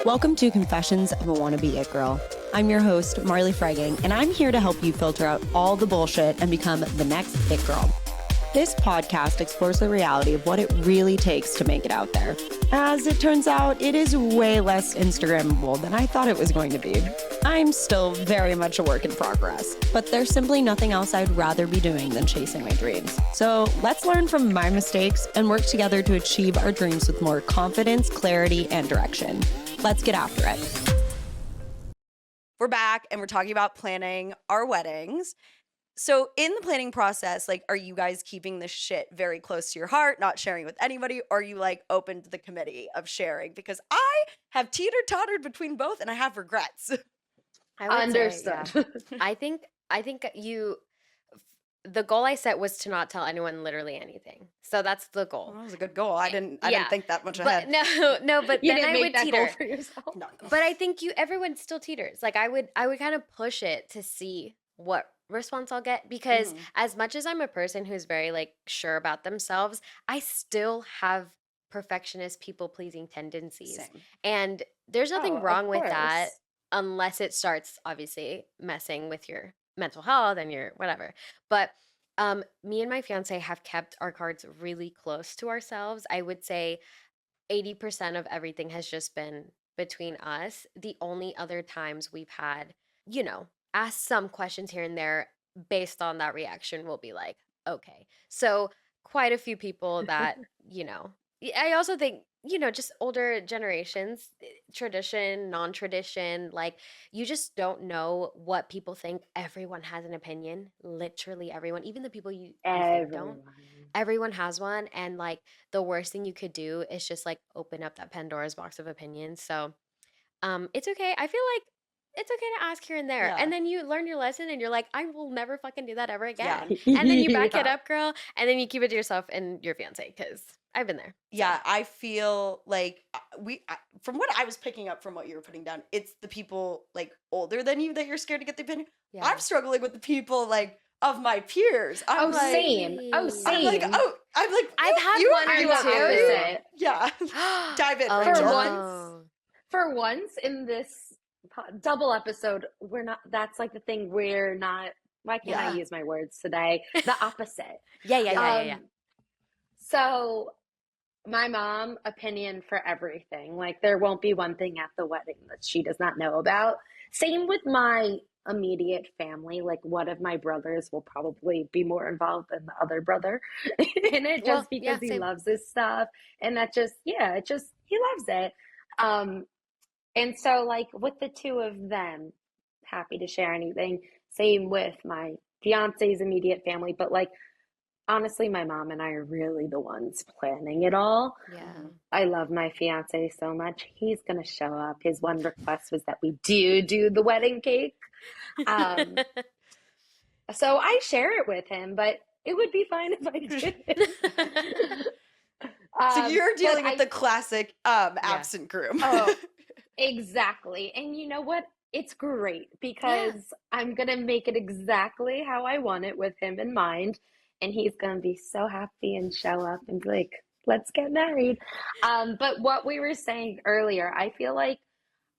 Welcome to Confessions of a Wannabe It Girl. I'm your host, Marley Freygang, and I'm here to help you filter out all the bullshit and become the next It Girl. This podcast explores the reality of what it really takes to make it out there. As it turns out, it is way less Instagrammable than I thought it was going to be. I'm still very much a work in progress, but there's simply nothing else I'd rather be doing than chasing my dreams. So let's learn from my mistakes and work together to achieve our dreams with more confidence, clarity, and direction. Let's get after it. We're back and we're talking about planning our weddings. So in the planning process, like, are you guys keeping this shit very close to your heart, not sharing with anybody? Or are you like open to the committee of sharing? Because I have teeter-tottered between both and I have regrets. I would Understood. say, yeah. I think the goal I set was to not tell anyone literally anything. So that's the goal. Well, that was a good goal. I didn't think that much But ahead. but You then didn't I make would that teeter. goal for yourself. No. But I think everyone still teeters. Like I would kind of push it to see what response I'll get, because as much as I'm a person who's very like sure about themselves, I still have perfectionist, people-pleasing tendencies. Same. And there's nothing Oh, of wrong with that course. unless it starts obviously messing with your mental health and your whatever. But me and my fiance have kept our cards really close to ourselves. I would say 80% of everything has just been between us. The only other times we've had, asked some questions here and there based on that reaction, will be like, okay. So quite a few people that, I also think, just older generations, tradition, non-tradition, like you just don't know what people think. Everyone has an opinion, literally everyone, even the people you think don't. Everyone has one, and like the worst thing you could do is just like open up that Pandora's box of opinions. So it's okay. I feel like it's okay to ask here and there. Yeah. And then you learn your lesson and you're like, I will never fucking do that ever Yeah. again. And then you back it Yeah. up, girl, and then you keep it to yourself and your fiance, because I've been there. Yeah, I feel like from what I was picking up from what you were putting down, it's the people like older than you that you're scared to get the opinion. Yeah. I'm struggling with the people like of my peers. I'm Oh, like, same. Oh, same. I'm like, I've had you one are or I'm the two. opposite. Yeah. Dive in, Oh. For Rachel. once. For once in this double episode, that's like the thing we're not, why can't I Yeah. use my words today? The opposite. Yeah. So my mom, opinion for everything. Like there won't be one thing at the wedding that she does not know about. Same with my immediate family. Like one of my brothers will probably be more involved than the other brother in it, Well, just because he same. loves this stuff. And that just, he loves it. And so like with the two of them, happy to share anything. Same with my fiance's immediate family, but like honestly, my mom and I are really the ones planning it all. Yeah. I love my fiance so much. He's going to show up. His one request was that we do the wedding cake. So I share it with him, but it would be fine if I didn't. So you're but dealing with the classic absent groom. Oh, exactly. And you know what? It's great because I'm going to make it exactly how I want it with him in mind. And he's going to be so happy and show up and be like, let's get married. But what we were saying earlier, I feel like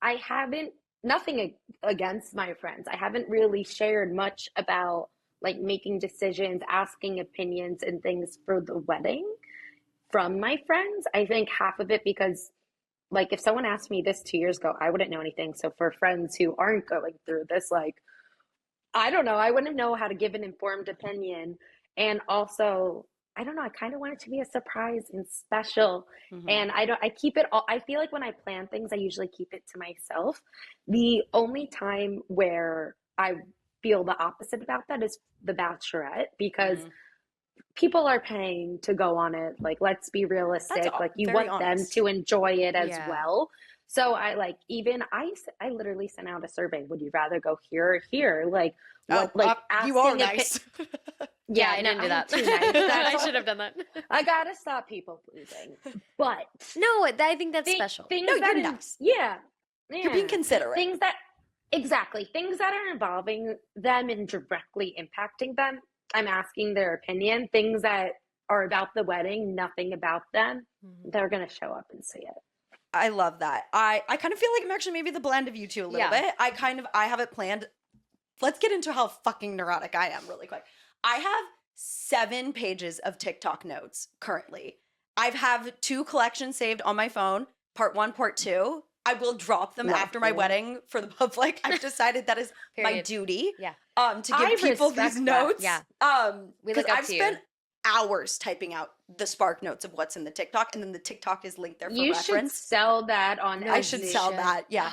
I haven't, nothing against my friends. I haven't really shared much about like making decisions, asking opinions and things for the wedding from my friends. I think half of it because like if someone asked me this 2 years ago, I wouldn't know anything. So for friends who aren't going through this, like, I don't know, I wouldn't know how to give an informed opinion. And also, I don't know, I kind of want it to be a surprise and special. And I keep it all, I feel like when I plan things, I usually keep it to myself. The only time where I feel the opposite about that is the Bachelorette, because people are paying to go on it. Like, let's be realistic. That's like, you very want honest. them to enjoy it as Yeah. well. So I like, even I literally sent out a survey. Would you rather go here or here? Like, what, you are asking nice. Yeah, I didn't do I'm that. too nice. That's I all. should have done that. I gotta stop people pleasing. But No, I think that's special. things No, that you're in- nice. yeah, You're being considerate. things that are involving them and directly impacting them. I'm asking their opinion. Things that are about the wedding, nothing about them. They're gonna show up and see it. I love that. I kind of feel like I'm actually maybe the blend of you two a little bit. I have it planned. Let's get into how fucking neurotic I am really quick. I have 7 pages of TikTok notes currently. I have 2 collections saved on my phone, part 1, part 2. I will drop them after my wedding for the public. I've decided that is my duty. Yeah. To give people these notes. Yeah. We look up to you. I've spent hours typing out the Spark notes of what's in the TikTok, and then the TikTok is linked there for reference. You should sell that on Etsy. I should sell that. Yeah.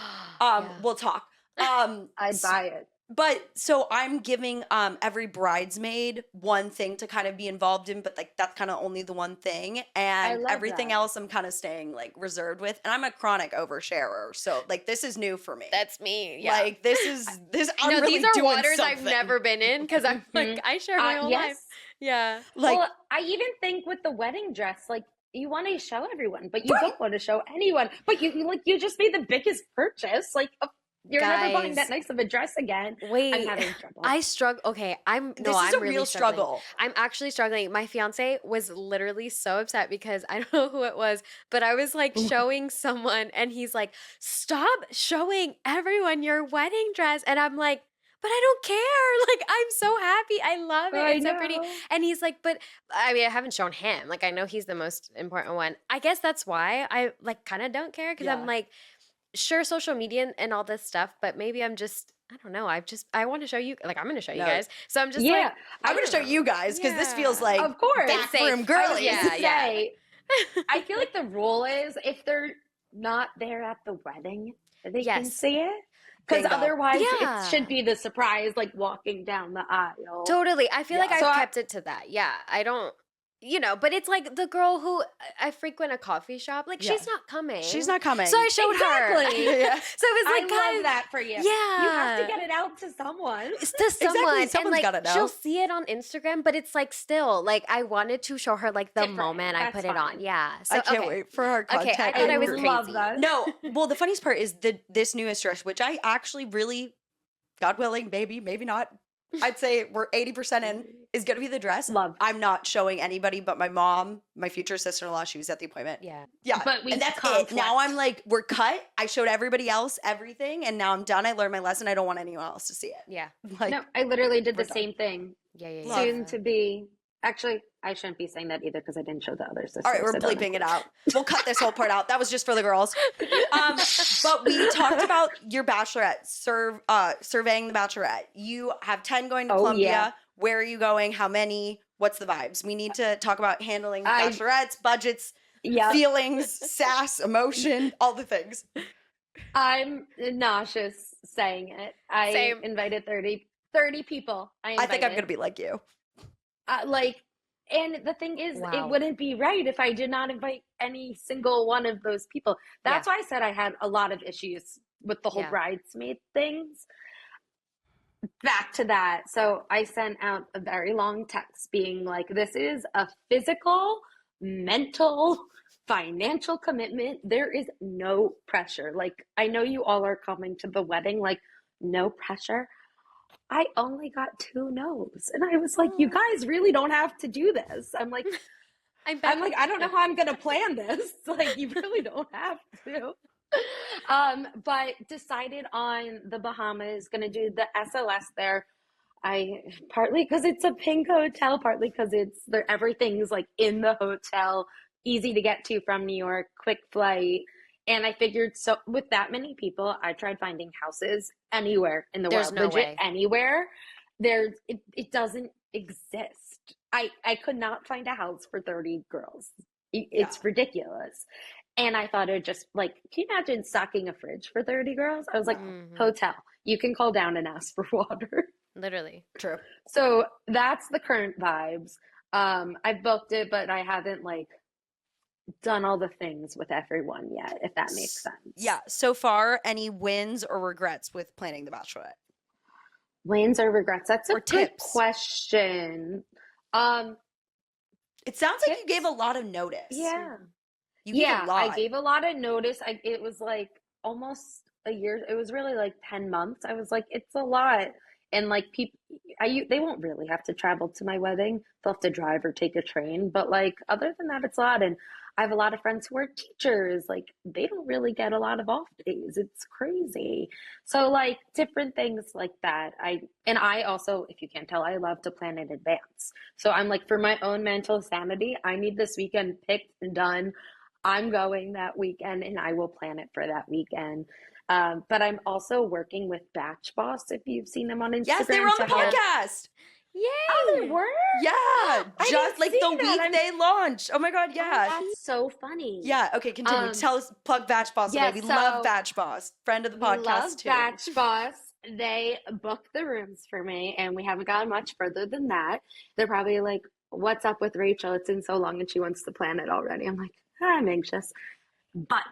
We'll talk. I'd buy it. But so I'm giving every bridesmaid one thing to kind of be involved in, but like that's kind of only the one thing, and everything else I'm kind of staying like reserved with. And I'm a chronic oversharer, so like this is new for me. That's me. Yeah. Like this. I'm no, really these are doing waters something. I've never been in because I'm like I share my whole life. Yeah. Like, well, I even think with the wedding dress, like you want to show everyone, but you don't want to show anyone. But you just made the biggest purchase, like. You're never buying that nice of a dress again. Wait, I'm having trouble. I struggle. Okay, This is a really real struggle. I'm actually struggling. My fiance was literally so upset because I don't know who it was, but I was like showing someone, and he's like, "Stop showing everyone your wedding dress," and I'm like. But I don't care. Like, I'm so happy. I love it. It's so pretty. And he's like, but I mean, I haven't shown him. Like, I know he's the most important one. I guess that's why I like kind of don't care because I'm like, sure, social media and all this stuff, but maybe I'm just, I don't know. I want to show you, like, I'm going to show you guys. So I'm just like, I'm going to show you guys because this feels like, of course, bathroom girly. I feel like the rule is if they're not there at the wedding, they can see it. Because otherwise it should be the surprise, like walking down the aisle. Totally. I feel like I've kept it to that. Yeah. I don't, but it's like the girl who I frequent a coffee shop. Like she's not coming. She's not coming. So I showed her. So it was like, I love that for you. Yeah. You have to get it out to someone. To someone. Exactly. Someone's got to know. She'll see it on Instagram, but it's like still like I wanted to show her like the moment I put it on. Yeah. So I can't wait for our content. Okay, I thought I was crazy. Love that. No. Well, the funniest part is this newest dress, which I actually really, God willing, maybe not. I'd say we're 80% in, is going to be the dress. I'm not showing anybody but my mom, my future sister-in-law. She was at the appointment. Yeah. But and that's it. Now I'm like, we're cut. I showed everybody else everything, and now I'm done. I learned my lesson. I don't want anyone else to see it. Yeah. Like, no, I literally did the same thing. Yeah. Soon to be. Actually, I shouldn't be saying that either because I didn't show the other sisters. All right, we're bleeping it out. We'll cut this whole part out. That was just for the girls. But we talked about your bachelorette, surveying the bachelorette. You have 10 going to Columbia. Yeah. Where are you going? How many? What's the vibes? We need to talk about handling bachelorettes, budgets, feelings, sass, emotion, all the things. I'm nauseous saying it. I invited 30 people. I think I'm going to be like you. And the thing is, it wouldn't be right if I did not invite any single one of those people. That's why I said I had a lot of issues with the whole bridesmaid things. Back to that. So I sent out a very long text being like, this is a physical, mental, financial commitment. There is no pressure. Like, I know you all are coming to the wedding, like, no pressure. I only got 2 no's. And I was like, you guys really don't have to do this. I'm like, I don't know how I'm going to plan this. Like, you really don't have to. But decided on the Bahamas, going to do the SLS there. Partly because it's a pink hotel, partly because everything's like in the hotel, easy to get to from New York, quick flight. And I figured, so with that many people, I tried finding houses anywhere in the world. No way. Anywhere. It doesn't exist. I could not find a house for 30 girls. It's ridiculous. And I thought it just like, can you imagine stocking a fridge for 30 girls? I was like, hotel. You can call down and ask for water. Literally. True. So that's the current vibes. I've booked it, but I haven't like done all the things with everyone yet, if that makes sense. Yeah. So far, any wins or regrets with planning the Bachelorette? Wins or regrets? That's a good tips. question. It sounds like you gave a lot of notice. Yeah. You gave a lot. I gave a lot of notice. It was like almost a year. It was really like 10 months. I was like, it's a lot. And like people, they won't really have to travel to my wedding. They'll have to drive or take a train. But like, other than that, it's a lot. And I have a lot of friends who are teachers. Like, they don't really get a lot of off days. It's crazy. So, like, different things like that. I also, if you can't tell, I love to plan in advance. So I'm like, for my own mental sanity, I need this weekend picked and done. I'm going that weekend and I will plan it for that weekend. But I'm also working with Batch Boss, if you've seen them on Instagram. Yes, they were on the to help. podcast. Oh, they Yay! were? Yeah, I just didn't like see the that. week they launched. Oh my god, yeah. That's so funny. Yeah, okay, continue. Um, Tell us, plug Batch Boss away. yeah, We love so Batch Boss. Friend of the we love podcast, too. Batch Boss. They booked the rooms for me, and we haven't gotten much further than that. They're probably like, "What's up with Rachel? It's been so long and she wants to plan it already." I'm like, I'm anxious. But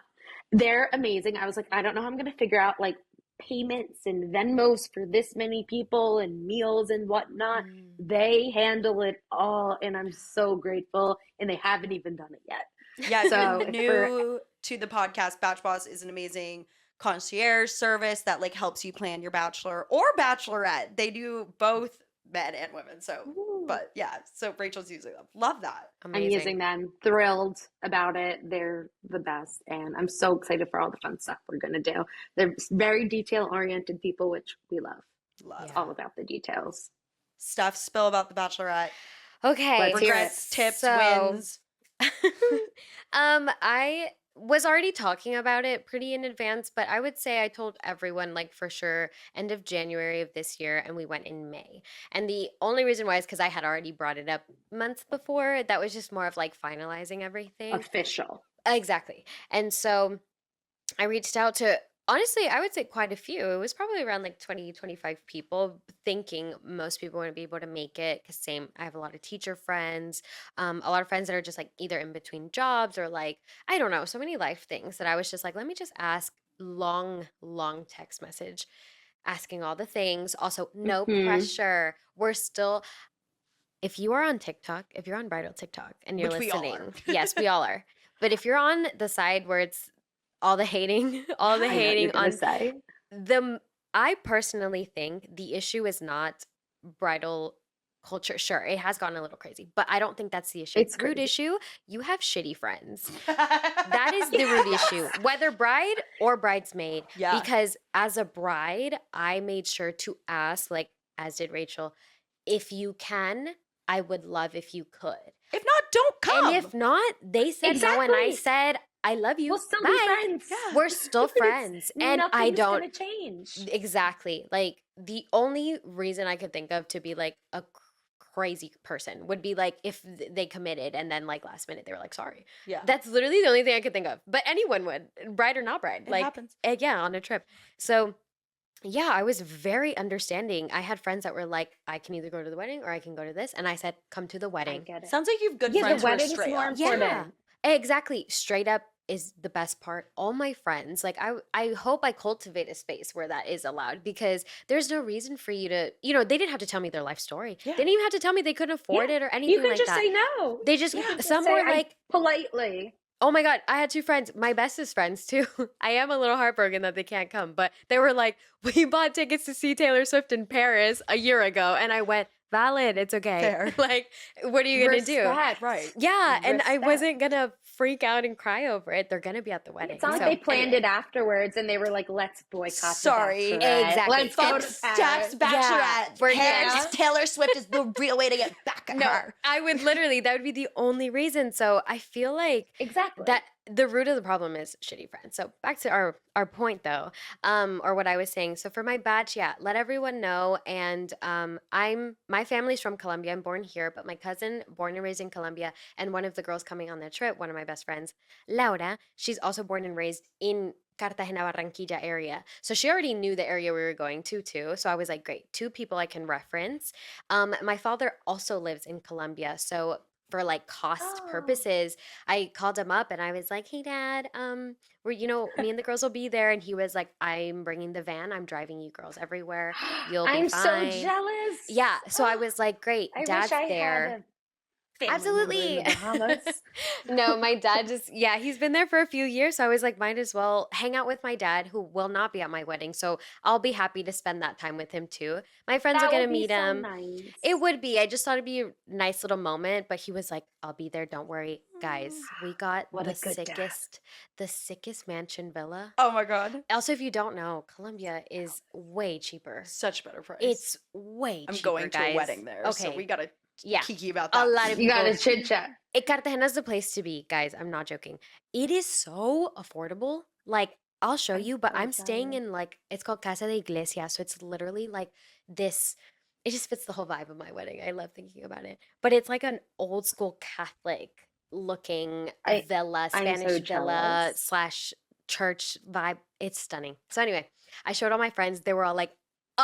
they're amazing. I was like, I don't know how I'm going to figure out like payments and Venmos for this many people and meals and whatnot. They handle it all, and I'm so grateful. And they haven't even done it yet. Yeah, So so new to the podcast, Batch Boss is an amazing concierge service that like helps you plan your bachelor or bachelorette. They do both men and women. So, but yeah, so Rachel's using them. Love that. I'm Amazing. using them. Thrilled about it. They're the best. And I'm so excited for all the fun stuff we're going to do. They're very detail oriented people, which we love. Love. Yeah. All about the details. Stuff spill about the bachelorette. Okay. Let's hear Regrets, tips, So- wins. I was already talking about it pretty in advance, but I would say I told everyone, like, for sure, end of January of this year, and we went in May. And the only reason why is because I had already brought it up months before. That was just more of like finalizing everything. Official. Exactly. And so I reached out to, honestly, I would say quite a few. It was probably around like 20, 25 people, thinking most people wouldn't be able to make it. Because same, I have a lot of teacher friends, a lot of friends that are just like either in between jobs or like, I don't know, so many life things that I was just like, let me just ask long text message, asking all the things. Also, no Mhm. pressure. We're still, if you are on TikTok, if you're on Bridal TikTok and you're Which we all are. listening, yes, we all are. But if you're on the side where it's all the hating, all the I know what you're hating gonna on say. I personally think the issue is not bridal culture. Sure, it has gotten a little crazy, but I don't think that's the issue. It's Root crazy. issue, you have shitty friends. That is the root issue, whether bride or bridesmaid. Yeah. Because as a bride, I made sure to ask, like, as did Rachel, if you can, I would love if you could. If not, don't come. And if not, they said no, and I Exactly. said, I love you. We'll still Bye. be friends. Yeah. We're still friends. And I Nothing's don't gonna change. exactly. Like, the only reason I could think of to be like a crazy person would be like if they committed and then like last minute they were like sorry. Yeah. That's literally the only thing I could think of. But anyone would, bride or not bride. It like happens. yeah, on a trip. So yeah, I was very understanding. I had friends that were like, I can either go to the wedding or I can go to this. And I said, come to the I wedding. get it. Sounds like you have good Yeah, friends the who are wedding's straight more up. Yeah, important. exactly. Straight up is the best part. All my friends, like I hope I cultivate a space where that is allowed, because there's no reason for you to, they didn't have to tell me their life story. Yeah. They didn't even have to tell me they couldn't afford it or anything You can like just that. say no. They just, Yeah, some say, were like, politely. oh my God, I had two friends, my bestest friends too. I am a little heartbroken that they can't come, but they were like, we bought tickets to see Taylor Swift in Paris a year ago. And I went, valid, it's okay. Fair. Like, what are you going to do? Respect. Right. Yeah, and I Respect. wasn't going to freak out and cry over it. They're going to be at the wedding. It's not like So, they planned anyway. it afterwards and they were like, let's boycott Sorry. the Bachelorette. Exactly. Let's go to Steph's Paris. Bachelorette. we're Paris, here. Taylor Swift is the real way to get back at No, her. I would literally, that would be the only reason. So I feel like Exactly. that the root of the problem is shitty friends. So back to our point though, or what I was saying. So for my batch, yeah, let everyone know. And my family's from Colombia. I'm born here, but my cousin, born and raised in Colombia, and one of the girls coming on the trip, one of my best friends, Laura, she's also born and raised in Cartagena, Barranquilla area. So she already knew the area we were going to too. So I was like, great, two people I can reference. My father also lives in Colombia. So for like cost Oh. purposes, I called him up and I was like, hey dad, me and the girls will be there. And he was like, I'm bringing the van. I'm driving you girls everywhere. You'll be I'm so fine. jealous. Yeah. So I was like, great, I dad's wish I there. had family member in the Absolutely. Bahamas. No, my dad he's been there for a few years. So I was like, might as well hang out with my dad, who will not be at my wedding. So I'll be happy to spend that time with him too. My friends will That get to would be meet so him. nice. It would be. I just thought it'd be a nice little moment. But he was like, I'll be there. Don't worry. Guys, we got What the a good dad. sickest mansion villa. Oh my God. Also, if you don't know, Colombia is way cheaper. Such better price. It's way I'm cheaper, going to guys. a wedding there. So Okay. we got to Yeah. kiki about A that. lot of You people. gotta chit chat. Cardenas the place to be, guys. I'm not joking. It is so affordable. Like, I'll show you, but so I'm staying jealous. in like, it's called Casa de Iglesia. So it's literally like this. It just fits the whole vibe of my wedding. I love thinking about it. But it's like an old school Catholic looking villa, I'm Spanish so villa jealous. / church vibe. It's stunning. So anyway, I showed all my friends. They were all like,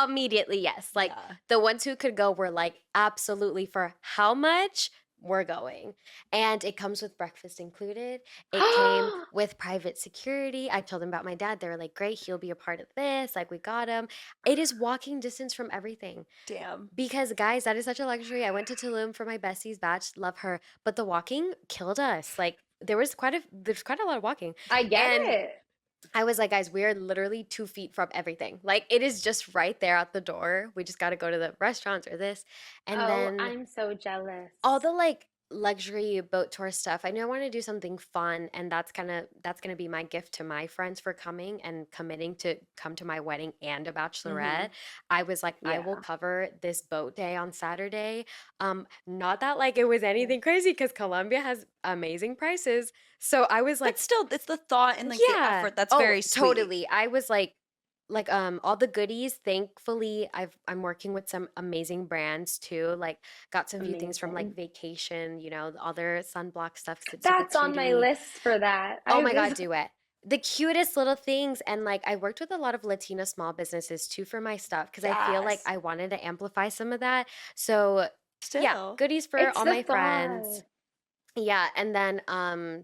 immediately yes. Like Yeah. the ones who could go were like, absolutely, for how much? We're going. And it comes with breakfast included. It came with private security. I told them about my dad. They were like, great, he'll be a part of this. Like, we got him. It is walking distance from everything. Damn. Because, guys, that is such a luxury. I went to Tulum for my bestie's batch. Love her. But the walking killed us. Like, there's quite a lot of walking. I get And it. I was like, guys, we are literally 2 feet from everything. Like, it is just right there at the door. We just got to go to the restaurants or this. And then I'm so jealous. all the like luxury boat tour stuff. I know I want to do something fun, and that's gonna be my gift to my friends for coming and committing to come to my wedding and a bachelorette. I was like, I will Yeah. cover this boat day on Saturday. Not that like it was anything crazy, because Colombia has amazing prices. So I was like, But still, it's the thought and like the effort that's very sweet. totally. I was like all the goodies. Thankfully, I'm working with some amazing brands too. Like, got some few things from like Amazing. Vacation, all their sunblock stuff. 'cause it's That's super on my cutie. list for that. Oh I my God, was- do it. The cutest little things. And like, I worked with a lot of Latino small businesses too for my stuff, because I feel like Yes. I wanted to amplify some of that. So Still. yeah, goodies for It's all the my friends. thought. Yeah, and then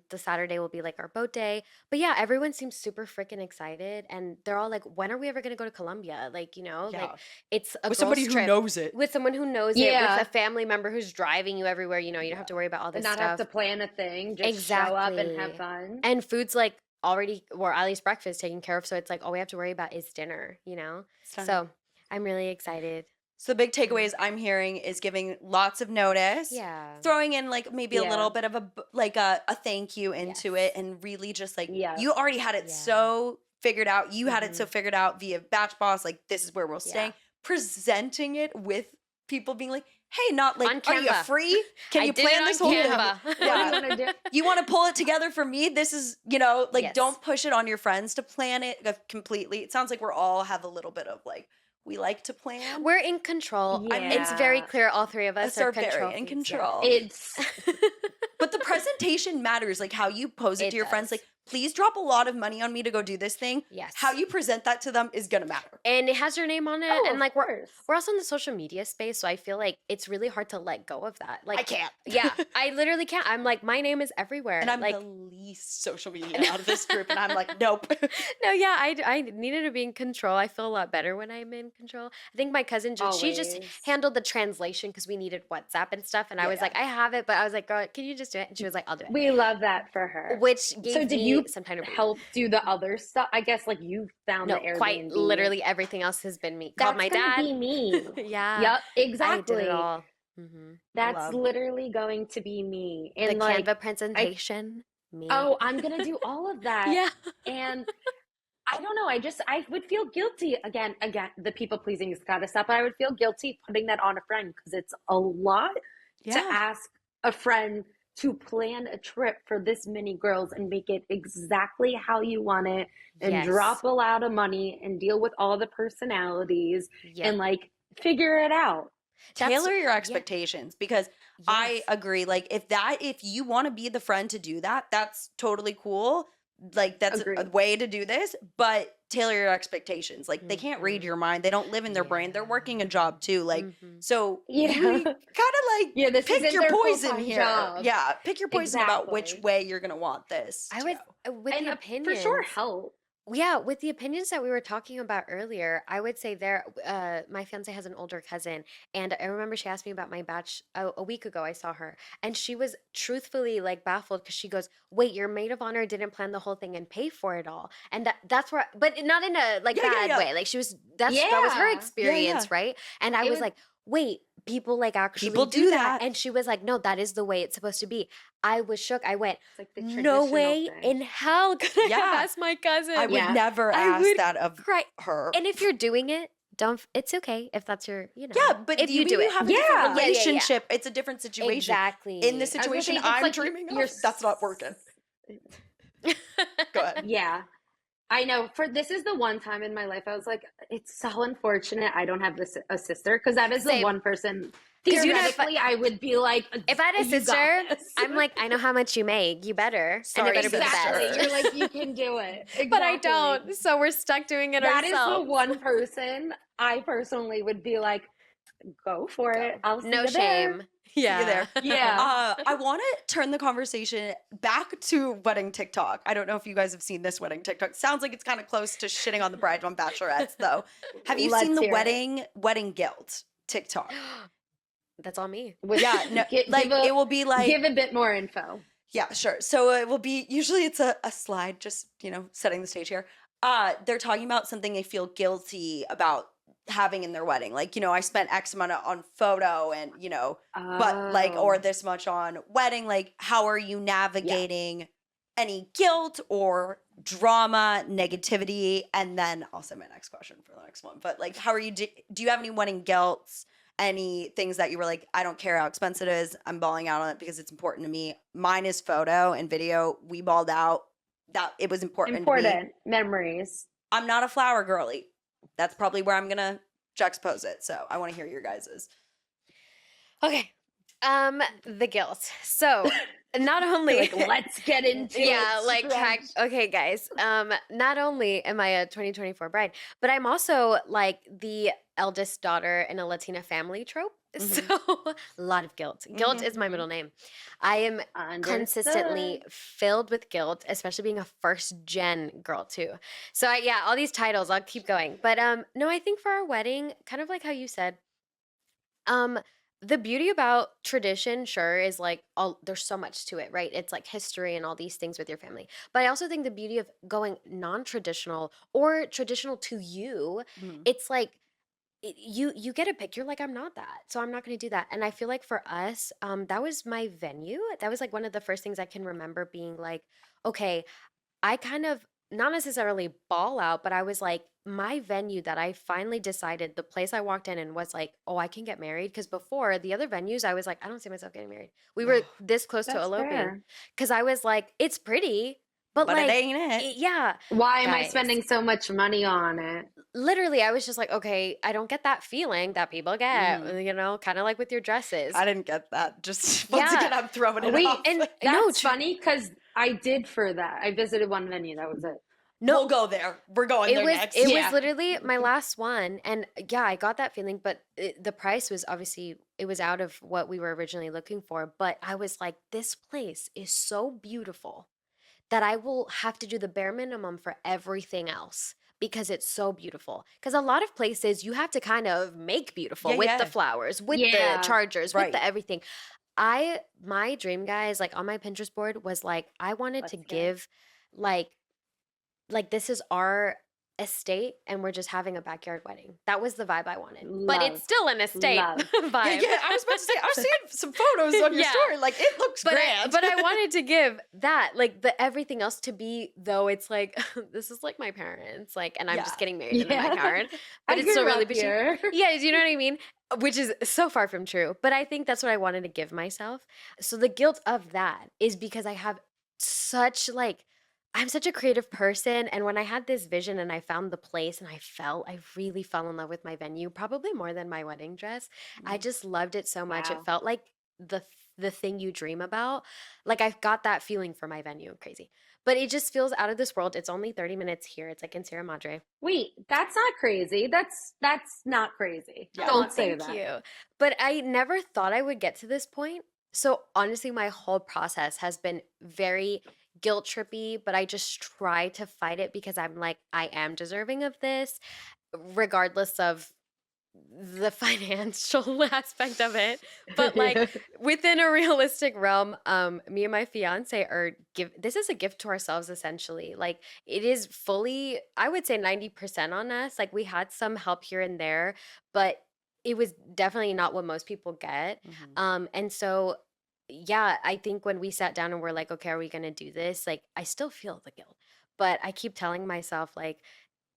the Saturday will be like our boat day. But yeah, everyone seems super freaking excited, and they're all like, when are we ever gonna go to Colombia? Like, like Yeah. it's a With girls' somebody who trip knows it. with someone who knows it, with Yeah. a family member who's driving you everywhere. You don't have to worry about all And this not have stuff. to plan a thing. Just show up and have Exactly. fun. And food's like already, or at least breakfast taken care of. So it's like all we have to worry about is dinner, Stunning. So I'm really excited. So the big takeaways I'm hearing is giving lots of notice. Yeah. Throwing in like maybe a Yeah. little bit of a thank you into Yes. it, and really just like Yes. you already had it Yeah. so figured out. You had it so Mhm. figured out via Batch Boss, like this is where we're Yeah. staying. Presenting it with people being like, hey, not like, On are you Canva. free? Can I you did it plan on this whole thing? Canva. What Yeah. do you want to do? You want to pull it together for me? This is, like, Yes. don't push it on your friends to plan it completely. It sounds like we're all have a little bit of like, we like to plan. We're in control. It's very Yeah. clear all three of us Us are control very in freaks, yeah. control. It's But the presentation matters, like how you pose it It to your friends. does. Like, please drop a lot of money on me to go do this thing. Yes. How you present that to them is gonna matter. And it has your name on it. oh, and of like course. we're also in the social media space, so I feel like it's really hard to let go of that. Like I can't. Yeah, I literally can't. I'm like, my name is everywhere. And I'm like the least social media out of this group, and I'm like, nope. no, yeah, I needed to be in control. I feel a lot better when I'm in control. I think my cousin she just Always. handled the translation because we needed WhatsApp and stuff, and I was Yeah. like, I have it, but I was like, girl, can you just do it? And she was like, I'll do it. We love that for her. Which gave So did me you some time to breathe. help do the other stuff? I guess like you found No, the Airbnb. quite literally everything else has been me. That's Called my gonna dad. be me. Yeah. Yep, I did exactly. it all. Mm-hmm. That's Love. literally going to be me. The And like, Canva presentation. Me. oh, I'm gonna do all of that. yeah. And I don't know. I would feel guilty again. The people pleasing has got to stop. I would feel guilty putting that on a friend because it's a lot to ask a friend to plan a trip for this many girls and make it exactly how you want it and Yes. drop a lot of money and deal with all the personalities Yeah. and like figure it out. Tailor your expectations, because I Yes. agree. Like, if you want to be the friend to do that, that's totally cool. Like, that's a Agreed. way to do this, but tailor your expectations. Like, they can't read Mhm. your mind. They don't live in their brain. They're working a job too. Like, Mhm. so Yeah. you kind of like Yeah, this pick isn't your their poison full-time here. job. Yeah, pick your poison about which Exactly. way you're gonna want this. I to would go. with And the for sure opinions. help. Yeah, with the opinions that we were talking about earlier, I would say my fiance has an older cousin, and I remember she asked me about my batch a week ago. I saw her, and she was truthfully like baffled because she goes, "Wait, your maid of honor didn't plan the whole thing and pay for it all," and that's where, but not in a like Yeah, yeah, bad yeah. way. Like that was her Yeah. experience, right? And I It was was like, "Wait, people like actually People do do that," that. and she was like, "No, that is the way it's supposed to be." I was shook. I went, it's like the "No traditional way thing. in hell could I have Yeah. asked my cousin." I would Yeah. never I ask would that of cry. her. And if you're doing it, it's okay if that's your, Yeah, but if you do it. have a Yeah. different Yeah, yeah, yeah. relationship. It's a different situation. Exactly. In the I was gonna situation say, it's I'm like dreaming you're of, that's not working. Go ahead. Yeah. I know. This is the one time in my life I was like, it's so unfortunate I don't have a sister, because that is the Same. one person 'Cause you know, if theoretically I would be like, If I had a "You got sister, this." I'm like, I know how much you make. You better. Sorry, and it better be the Exactly. best. You're like, you can do it. Exactly. But I don't. So we're stuck doing it That is the ourselves. one person I personally would be like, go for it. I'll see No you there. shame. Yeah. See you there. Yeah. I want to turn the conversation back to wedding TikTok. I don't know if you guys have seen this wedding TikTok. Sounds like it's kind of close to shitting on the bride on Bachelorettes, though. Have you Let's seen the hear it. wedding guilt TikTok? That's all me. Yeah, no, it will be like, give a bit more info. yeah, sure. So it will be, usually it's a slide, just, setting the stage here. They're talking about something they feel guilty about having in their wedding. Like, I spent X amount on photo and, but like, or this much on wedding. Like, how are you navigating any guilt or drama, negativity? And then I'll say my next question for the next one. But like, how are you, do you have any wedding guilts? Any things that you were like, I don't care how expensive it is, I'm balling out on it because it's important to me. Mine is photo and video. We balled out. That it was important to me. Important memories. I'm not a flower girly. That's probably where I'm gonna juxtapose it. So I want to hear your guys's. Okay. The guilt. So not only Like, let's get into it. yeah, like Stretch. okay, guys. Not only am I a 2024 bride, but I'm also like the eldest daughter in a Latina family trope. So a lot of guilt. Guilt is my middle name. I am consistently filled with guilt, especially being a first gen girl too. So all these titles, I'll keep going. But no, I think for our wedding, kind of like how you said, the beauty about tradition, sure, is like there's so much to it, right? It's like history and all these things with your family. But I also think the beauty of going non-traditional or traditional to you, it's like you get a pick. You're like, I'm not that, so I'm not going to do that. And I feel like for us, that was my venue. That was like one of the first things I can remember being like, okay, I kind of not necessarily ball out, but I was like, my venue that I finally decided, the place I walked in and was like, oh, I can get married. Because before the other venues, I was like, I don't see myself getting married. We were this close to That's eloping fair. because I was like, it's pretty, but like, it ain't it. yeah. Why am I Guys. spending so much money on it? Literally, I was just like, okay, I don't get that feeling that people get, kind of like with your dresses. I didn't get that. Just once Yeah. again, I'm throwing it Wait, off. and That's no, funny because I did for that. I visited one venue. That was it. no, We'll go there. We're going there next. It Yeah. was literally my last one, and I got that feeling, but the price was obviously it was out of what we were originally looking for. But I was like, this place is so beautiful that I will have to do the bare minimum for everything else because it's so beautiful. Because a lot of places you have to kind of make beautiful with the flowers, with Yeah. the chargers, with Right. the everything. My dream, guys, like on my Pinterest board was like I wanted to Let's go. give like this is our estate and we're just having a backyard wedding. That was the vibe I wanted. But it's Love. still an estate Love. vibe. Yeah, I was about to say, I was seeing some photos on your Yeah. story. Like, it looks But grand. but I wanted to give that, like the everything else to be, though it's like this is like my parents, like, and I'm Yeah. just getting married in the Yeah. backyard. I But it's still grew really up bitchy. here. Yeah, do you know what I mean? Which is so far from true. But I think that's what I wanted to give myself. So the guilt of that is because I have such like I'm such a creative person. And when I had this vision and I found the place and I really fell in love with my venue, probably more than my wedding dress. I just loved it so much. Wow. It felt like the thing you dream about. Like I got that feeling for my venue. Crazy. But it just feels out of this world. It's only 30 minutes here. It's like in Sierra Madre. Wait, that's not crazy. That's not crazy. Yeah. Don't say Thank that. you. But I never thought I would get to this point. So honestly, my whole process has been very guilt trippy, but I just try to fight it because I'm like, I am deserving of this, regardless of the financial aspect of it. But like within a realistic realm, me and my fiance are this is a gift to ourselves essentially. Like it is fully, I would say 90% on us. Like we had some help here and there, but it was definitely not what most people get. And so yeah, I think when we sat down and we're like, okay, are we gonna do this? Like I still feel the guilt. But I keep telling myself like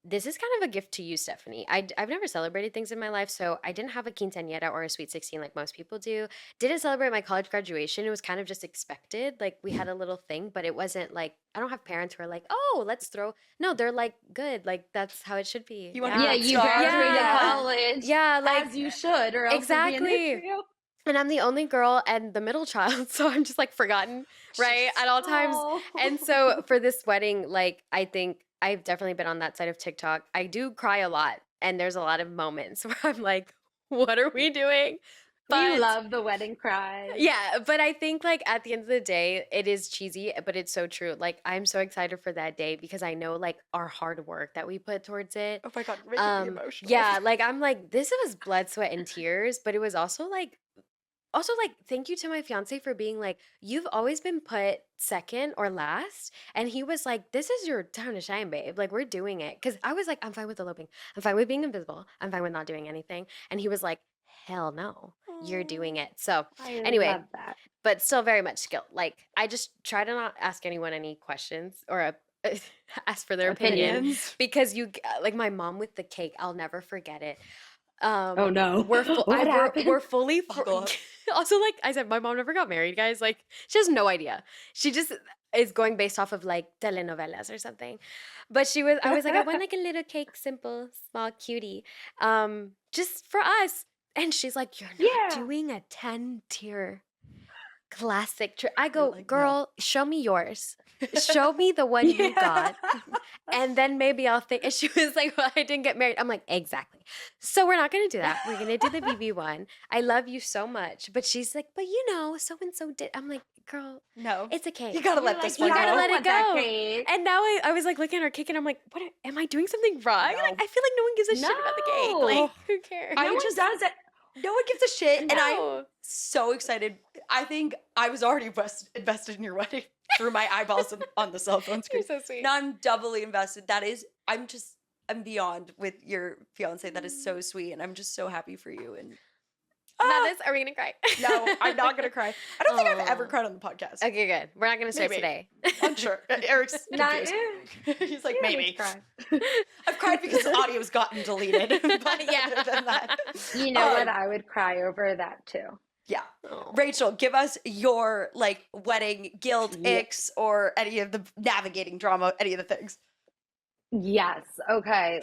this is kind of a gift to you, Stephanie. I've never celebrated things in my life, so I didn't have a quinceañera or a sweet 16 like most people do. Didn't celebrate my college graduation. It was kind of just expected. Like we had a little thing, but it wasn't like I don't have parents who are like, oh, let's throw. No, they're like, good. Like that's how it should be. You want Yeah, to you graduated Yeah. college Yeah, like as you should, or else it'd be an exactly. issue. And I'm the only girl and the middle child, so I'm just like forgotten, right, at all times. Oh. And so for this wedding, like I think I've definitely been on that side of TikTok. I do cry a lot, and there's a lot of moments where I'm like, what are we doing? We love the wedding cry. Yeah, but I think like at the end of the day, it is cheesy, but it's so true. Like I'm so excited for that day because I know like our hard work that we put towards it. Oh my God, you're making me emotional. Yeah, like I'm like, this was blood, sweat, and tears, but it was also like, thank you to my fiance for being like, you've always been put second or last. And he was like, this is your time to shine, babe. Like, we're doing it. Cause I was like, I'm fine with eloping. I'm fine with being invisible. I'm fine with not doing anything. And he was like, hell no, you're doing it. So anyway, love that. but still very much guilt. Like, I just try to not ask anyone any questions or ask for their opinion because like my mom with the cake, I'll never forget it. Oh no. We're fully Buckle up. also like I said, my mom never got married, guys. Like she has no idea. She just is going based off of like telenovelas or something. But I was like, I want like a little cake, simple, small, cutie. Just for us. And she's like, you're not doing a 10-tier classic I go, like, girl, no. show me yours. Show me the one you got. And then maybe I'll think. And she was like, well, I didn't get married. I'm like, exactly. So we're not going to do that. We're going to do the BB one. I love you so much. But she's like, but you know, so-and-so did. I'm like, girl, No. it's a cake. You gotta let this You one gotta go. let it go. Cake. And now I was like looking at her cake and I'm like, what am I doing something wrong? No. Like, I feel like no one gives a shit about the cake. No. Like, who cares? I No one just- does it. No one gives a shit. And I'm No. so excited. I think I was already invested in your wedding through my eyeballs on the cell phone screen. You're so sweet. Now I'm doubly invested. I'm beyond with your fiance. That is so sweet. And I'm just so happy for you. And Now this, are we gonna cry? no, I'm not going to cry. I don't think I've ever Aw. cried on the podcast. Okay, good. We're not gonna start Maybe. today. I'm sure. Eric's Not confused. He's like, Yeah, maybe. we cry. I've cried because the audio's gotten deleted. But Yeah. other than that. You know what? Um, I would cry over that too. Yeah. Oh. Rachel, give us your like wedding guilt, Yeah. icks, or any of the navigating drama, any of the things. Yes. Okay.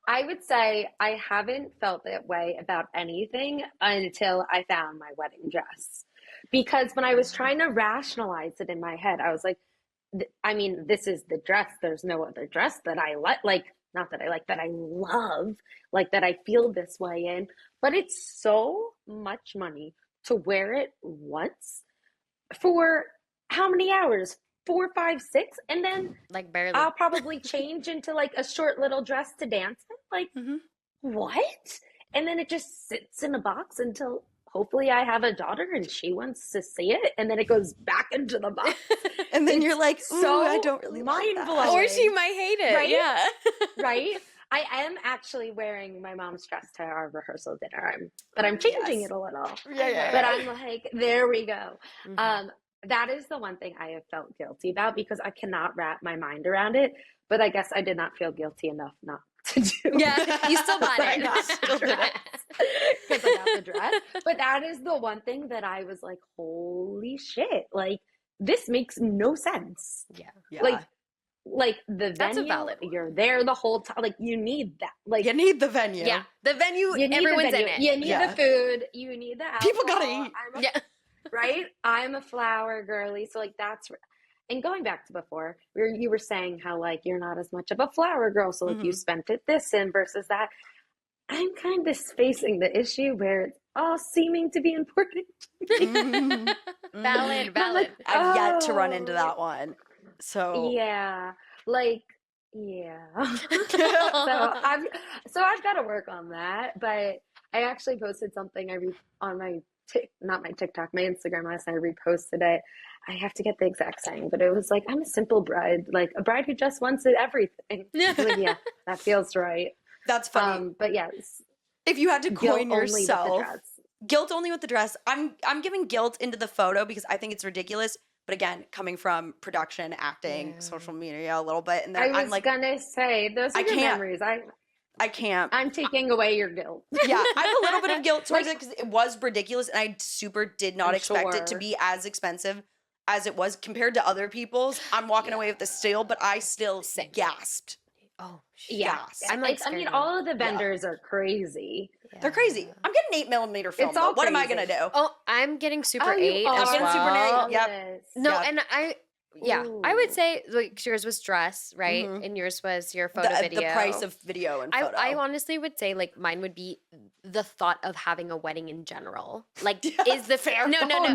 I would say I haven't felt that way about anything until I found my wedding dress. Because when I was trying to rationalize it in my head, I was like, I mean, this is the dress. There's no other dress that I like, not that I like, that I love, like that I feel this way in. But it's so much money to wear it once for how many hours? 4, 5, 6, and then Like barely. I'll probably change into like a short little dress to dance in. Like, Mhm. what? And then it just sits in a box until hopefully I have a daughter and she wants to see it. And then it goes back into the box. And then you're like, ooh, so I don't really like that. mind-blowing. Or she might hate it. Right? Yeah. Right? I am actually wearing my mom's dress to our rehearsal dinner. But I'm changing Yes. it a little. Yeah. But I'm like, there we go. Mhm. That is the one thing I have felt guilty about because I cannot wrap my mind around it. But I guess I did not feel guilty enough not to do. Yeah, you still bought I it. got the dress. Because I got the dress. But that is the one thing that I was like, holy shit. Like, this makes no sense. Yeah. Yeah. Like the That's a venue, valid one. you're there the whole time. Like, you need that. Like, you need the venue. Yeah. The venue, you need everyone's the in venue. it. You need Yeah. the food. You need the alcohol. People gotta eat. Yeah. Right? I'm a flower girly. So, like, that's. And going back to before, you were saying how, like, you're not as much of a flower girl. So, like, you spent it this in versus that. I'm kind of facing the issue where all seeming to be important. Mhm. Valid, And I'm like, valid. I've yet to run into oh, that one. So yeah, like, yeah. So I've got to work on that. But I actually posted something on my not my TikTok, my Instagram last night. I reposted it. I have to get the exact saying, but it was like, I'm a simple bride, like a bride who just wants it everything. I was like, yeah, that feels right. that's funny. But yes, If you had to guilt coin only with the yourself, dress. guilt only with the dress. I'm giving guilt into the photo because I think it's ridiculous. But again, coming from production, acting, Yeah. social media a little bit, and I then I'm was like, gonna say those are I your can't. memories. I can't. I'm taking away your guilt. Yeah, I have a little bit of guilt towards Like, it because it was ridiculous, and I super did not I'm expect it to sure. be as expensive as it was compared to other people's. I'm walking away with the steal, but I still Same. gasped. Oh, shit. Yeah, Gasped. I'm like it's. I mean, scared. all of the Yeah. vendors are crazy. They're crazy. I'm getting 8mm film. It's all Though. What am I gonna crazy. do? Oh, I'm getting Super Oh, you 8 are. as I'm getting Super 8. well. Yep. Yes. No, Yeah. and I would Ooh. say like yours was dress, right? Mhm. And yours was your photo The video. price of video and photo. I honestly would say like mine would be the thought of having a wedding in general. Like Yeah, is the fair. no Oh, no.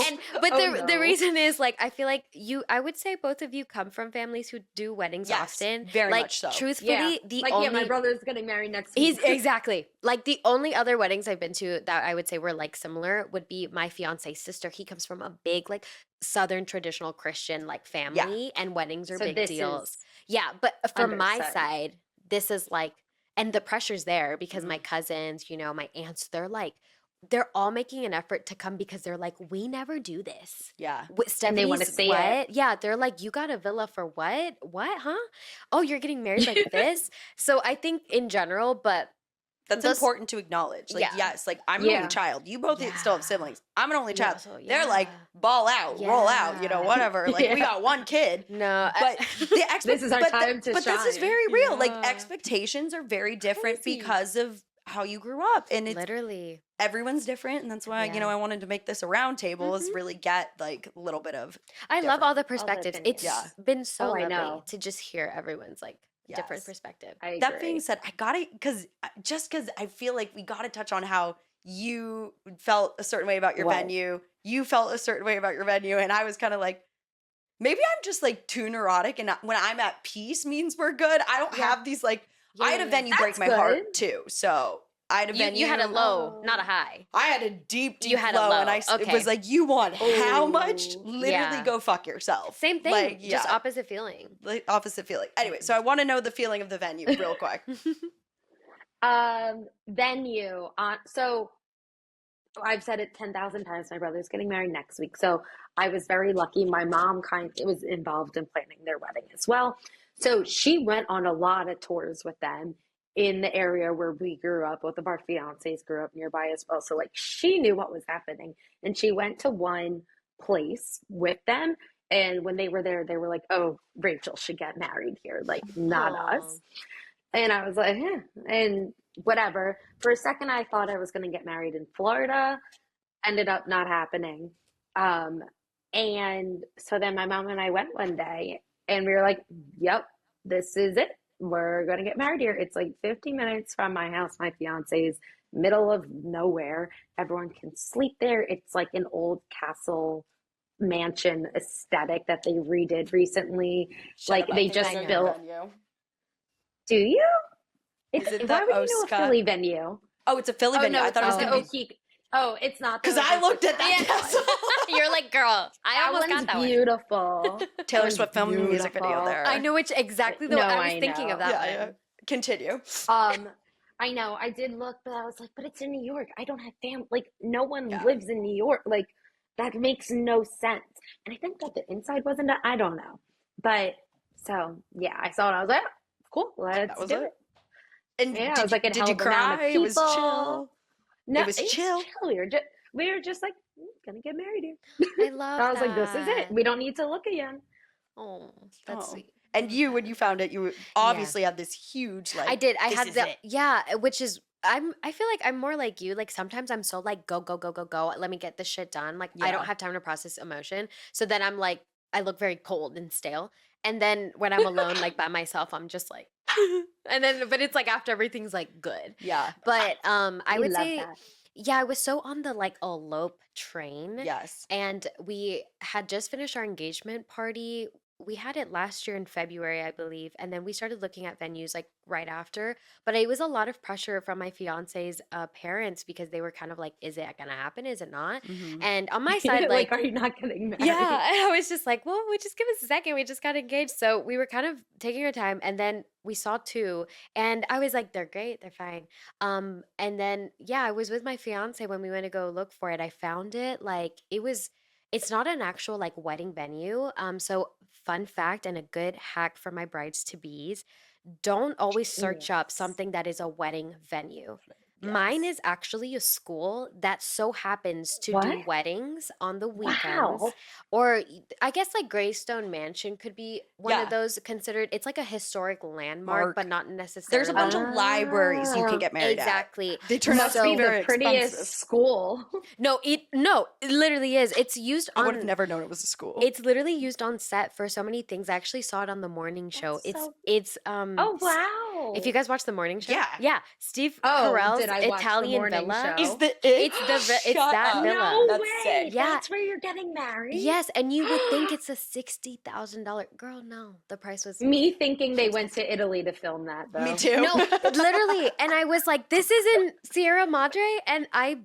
and but Oh, the no. reason is like I feel like I would say both of you come from families who do weddings Yes, often. very like much so. truthfully Yeah. the Like, only yeah, my brother's getting married next He's week. exactly like the only other weddings I've been to that I would say were like similar would be my fiance's sister. He comes from a big like Southern traditional Christian like family, and weddings are So big this deals. is Yeah, but from my understood. side, this is like, and the pressure's there because my Mhm. cousins, my aunts, they're all making an effort to come because they're like, we never do this. Yeah. And they wanna Stephanie's see what? it. Yeah, they're like, you got a villa for what? What, huh? Oh, you're getting married like this? So I think in general, but That's those- important to acknowledge. Like, Yeah. yes, like I'm an only Yeah. child. You both still have Yeah. siblings. I'm an only Yeah, child. so, They're like, yeah. ball out, roll out, Yeah. whatever. Like, we Yeah. got one kid. No, But the This is our time to But this is shine. very real. Like, Yeah. expectations are very different Crazy. because of how you grew up. And it's literally. everyone's different. And that's why, Yeah. I wanted to make this a round table is Mhm. really get like a little bit of I love all the different. perspectives. opinions. It's Yeah. been so Oh, I lovely know. to just hear everyone's like different Yes. perspective. I That being agree. said, I got it because I feel like we got to touch on how you felt a certain way about your What? venue. You felt a certain way about your venue. And I was kind of like, maybe I'm just like too neurotic. And when I'm at peace means we're good. I don't Yeah. have these like, I had a venue break That's my heart good. too. So I had a venue. You had a low, Oh. not a high. I had a deep You had a low, and low, it okay. was like, you want how much? Ooh. Literally, Yeah. go fuck yourself. Same thing, Like, just yeah. opposite feeling. Like, opposite feeling. Anyway, so I want to know the feeling of the venue real quick. Venue. So I've said it 10,000 times. My brother's getting married next week. So I was very lucky. My mom was involved in planning their wedding as well. So she went on a lot of tours with them in the area where we grew up. Both of our fiancés grew up nearby as well. So like she knew what was happening. And she went to one place with them. And when they were there, they were like, oh, Rachel should get married here. Like, not Aw. us. And I was like, and whatever. For a second, I thought I was going to get married in Florida. Ended up not happening. And so then my mom and I went one day and we were like, yep, this is it. We're going to get married here. It's like 50 minutes from my house, my fiance's, middle of nowhere. Everyone can sleep there. It's like an old castle mansion aesthetic that they redid recently. Shut Like up, I they think just I know your built. venue. Do you? Is it Why the would you know a Oscar? Philly venue? Oh, it's a Philly venue. I it's thought it was the going to be. Okeek. Oh, it's not. Because I looked at that Yeah. castle. You're like, girl, I That almost one's got that one. beautiful. Taylor That Swift one's filmed a music video beautiful. there. I know which exactly the No, one I was I thinking of know. that Yeah, one. yeah. Continue. I know. I did look, but I was like, but it's in New York. I don't have family. Like, no one Yeah. lives in New York. Like, that makes no sense. And I think that the inside wasn't. I don't know. But so yeah, I saw it. I was like, oh, cool. Let's That was do it. it. And Yeah, did, it was like you, an did you held amount of cry? It was people. chill. No, It was it's chill. We were just like, gonna get married here. I love I was like, this is it. that. We don't need to look again. Oh, that's Oh. sweet. And you, when you found it, you obviously had this huge like. I did. I this had is the it. yeah, which is I feel like I'm more like you. Like sometimes I'm so like go go go go go. Let me get this shit done. Like I Yeah. don't have time to process emotion. So then I'm like I look very cold and stale. And then when I'm alone like by myself, I'm just like and then but it's like after everything's like good. Yeah. But I We would love say that. Yeah, I was so on the like elope train. Yes. And we had just finished our engagement party. We had it last year in February, I believe. And then we started looking at venues like right after. But it was a lot of pressure from my fiance's parents because they were kind of like, is it going to happen? Is it not? Mm-hmm. And on my side, Like, like, are you not getting married? yeah, and I was just like, well, we just give us a second. We just got engaged. So we were kind of taking our time. And then we saw two. And I was like, they're great. They're fine. And then, yeah, I was with my fiance when we went to go look for it. I found it. Like, it's not an actual like wedding venue. So fun fact and a good hack for my brides to bees, don't always search up Yes. something that is a wedding venue. Mine Yes. is actually a school that so happens to do What? weddings on the weekends. Wow. Or I guess like Greystone Mansion could be one Yeah. of those considered. It's like a historic landmark, but not necessarily. There's a bunch of libraries you can get married at. Exactly. They turn out Must to be be the very prettiest expensive. school. No, it literally is. It's used I would have on never known it was a school. it's literally used on set for so many things. I actually saw it on the morning show. That's so- It's Oh, wow. if you guys watch the morning show. Yeah. Yeah. Steve Oh, Carell's did I watch the Italian morning villa. show? Is the It's that villa. No That's way. sick. Yeah. That's where you're getting married? Yes, and you would think it's a $60,000 girl. No, the price was Me thinking they went to Italy to film that, though. Me too. no, literally. And I was like, this isn't Sierra Madre. And I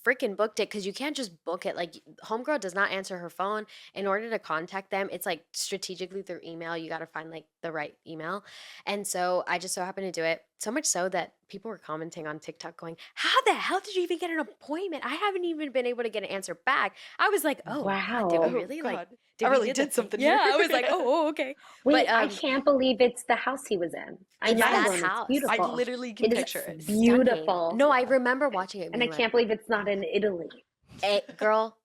freaking booked it because you can't just book it. Like, homegirl does not answer her phone. In order to contact them, it's like strategically through email. You got to find like the right email. And so I just so happened to do it. So much so that people were commenting on TikTok going, how the hell did you even get an appointment? I haven't even been able to get an answer back. I was like, oh, Wow. did we Oh, really God. like, I we really the did thing? something Yeah, here. I was like, oh, okay. Wait, But, I can't believe it's the house he was in. I It's met that one. house. It's beautiful. I literally can It is picture it. beautiful. No, I remember watching it. And I can't believe it's not in Italy. Girl,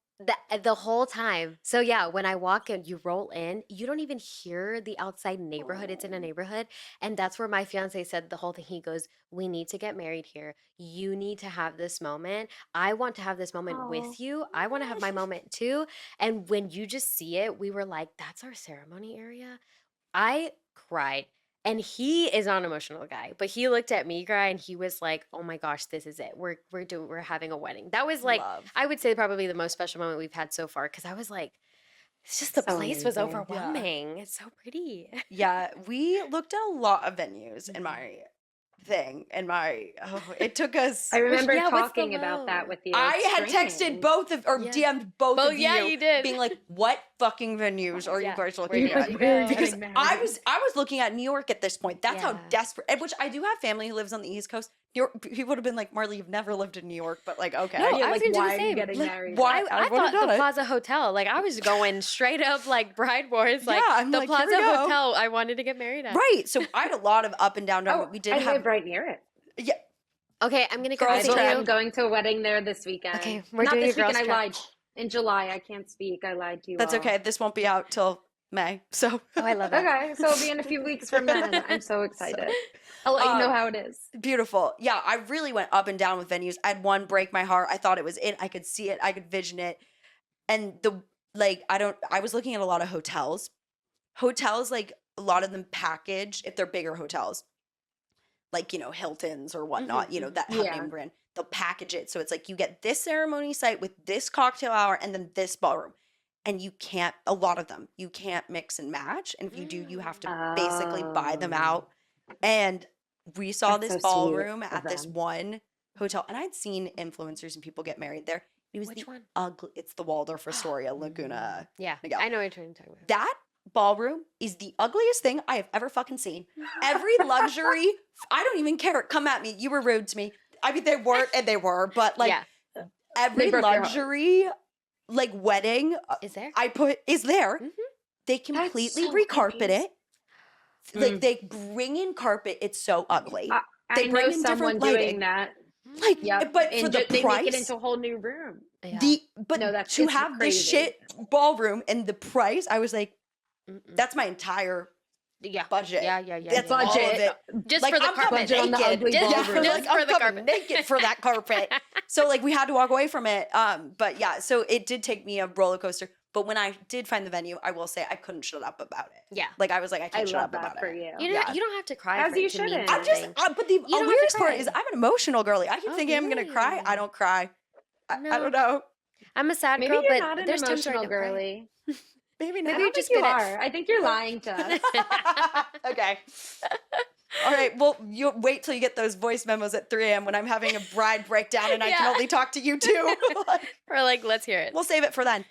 the whole time. So yeah, when I walk in, you roll in, you don't even hear the outside neighborhood. It's in a neighborhood. And that's where my fiance said the whole thing. He goes, we need to get married here. You need to have this moment. I want to have this moment Oh. with you. I want to have my moment too. And when you just see it, we were like, that's our ceremony area. I cried. And he is not an emotional guy, but he looked at me cry and he was like, "Oh my gosh, this is it. We're having a wedding." That was like, Love. I would say probably the most special moment we've had so far because I was like, it's just the So place was amazing. overwhelming. It's so pretty. Yeah, we looked at a lot of venues in my thing. It took us. I remember Yeah, what's the talking about that low? with you. I had It's texted strange. both of, or Yeah. DM'd both Oh, of you, yeah, you did. being like, "What fucking venues are you Yeah. guys Where looking did at?" you Where are go? you Because getting I married? was looking at New York at this point. That's how Yeah. desperate. And which I do have family who lives on the East Coast. New York, people would have been like, "Marley, you've never lived in New York," but like, okay, No, Yeah, I was like, gonna do the why are you same. getting Like, married? why- I would've thought done the it. Plaza Hotel. Like I was going straight up like Bride Wars. Like Yeah, I'm the like, here Plaza we go. Hotel. I wanted to get married at. right. So I had a lot of up and down. Oh, We did I have live right near it. yeah. Okay, I'm gonna go Girls visit trip. you. I'm going to a wedding there this weekend. Okay, we're Not doing this a girls weekend. I trip. lied. In July, I can't speak. I lied to you. That's all. okay. This won't be out till May. So Oh, I love it. Okay, so it'll be in a few weeks from then. I'm so excited. I'll let you know how it is. beautiful. Yeah, I really went up and down with venues. I had one break my heart. I thought it was it. I could see it. I could vision it. And I was looking at a lot of hotels. Hotels, like a lot of them package if they're bigger hotels. Like, Hilton's or whatnot, that have Yeah. name brand. They'll package it. So it's like you get this ceremony site with this cocktail hour and then this ballroom. And a lot of them, you can't mix and match. And if you do, you have to basically buy them Oh. out. And we saw That's this so sweet ballroom of at this them. one hotel. And I'd seen influencers and people get married there. It was Which the one? ugly. It's the Waldorf Astoria Laguna. Yeah, Yeah. I know what you're talking about. That ballroom is the ugliest thing I have ever fucking seen. Every luxury, I don't even care. Come at me. You were rude to me. I mean, they weren't and they were, but like yeah, every broke your heart. luxury, like wedding, is there? is there. Mhm. They completely so recarpet amazing. it. Like they bring in carpet. It's so ugly. They I bring know in someone different lighting. doing that. Like, Yep. but for And the they price, make it into a whole new room. Yeah. No, that's- to it's have this crazy. shit ballroom and the price, I was like, Mm-mm. that's my entire yeah, budget. yeah. That's yeah. all of Budget. it. Just Like, for the I'm carpet. coming Budget on the naked. ugly Just- ballroom. just Like, for I'm the coming carpet. naked for that carpet. So like we had to walk away from it. But yeah, so it did take me a roller coaster. But when I did find the venue, I will say I couldn't shut up about it. Yeah. Like I was like, I I can't shut love up that about for it. you. You don't have to cry As for you it to mean shouldn't. I'm just, something. but the You don't have to weirdest part is cry. I'm an emotional girly. I keep Oh, thinking I'm gonna cry. really? I don't cry. I No. don't know. I'm a sad Maybe girl, you're but not an there's times where I emotional don't cry. girly. Maybe I not. Maybe don't you're think just you good at are. I think you're lying to us. Okay. All right. Well, you wait till you get those voice memos at 3 a.m. when I'm having a bride breakdown and I can Yeah. only talk to you two. We're like, let's hear it. We'll save it for then.